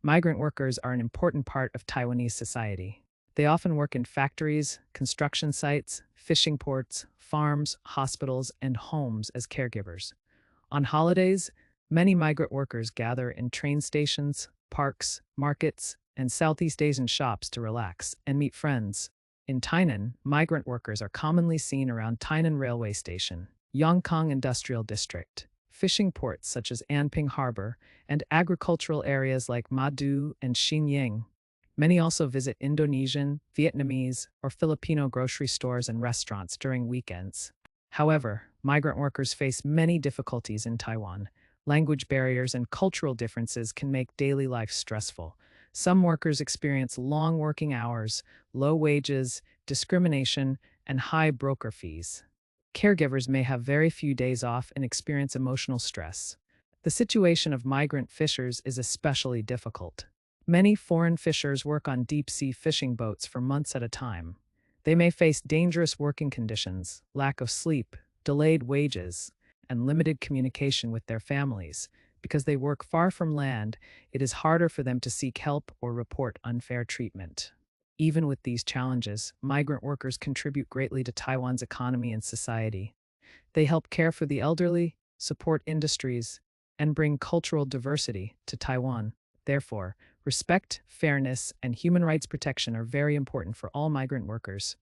Migrant workers are an important part of Taiwanese society. They often work in factories, construction sites, fishing ports, farms, hospitals, and homes as caregivers. On holidays, many migrant workers gather in train stations, parks, markets, and Southeast Asian shops to relax and meet friends. In Tainan, migrant workers are commonly seen around Tainan Railway Station, Yongkang Industrial District, fishing ports such as Anping Harbor, and agricultural areas like Madu and Xinying. Many also visit Indonesian, Vietnamese, or Filipino grocery stores and restaurants during weekends. However, migrant workers face many difficulties in Taiwan. Language barriers and cultural differences can make daily life stressful. Some workers experience long working hours, low wages, discrimination, and high broker fees. Caregivers may have very few days off and experience emotional stress. The situation of migrant fishers is especially difficult. Many foreign fishers work on deep-sea fishing boats for months at a time. They may face dangerous working conditions, lack of sleep, delayed wages, and limited communication with their families. Because they work far from land, it is harder for them to seek help or report unfair treatment. Even with these challenges, migrant workers contribute greatly to Taiwan's economy and society. They help care for the elderly, support industries, and bring cultural diversity to Taiwan. Therefore, respect, fairness, and human rights protection are very important for all migrant workers.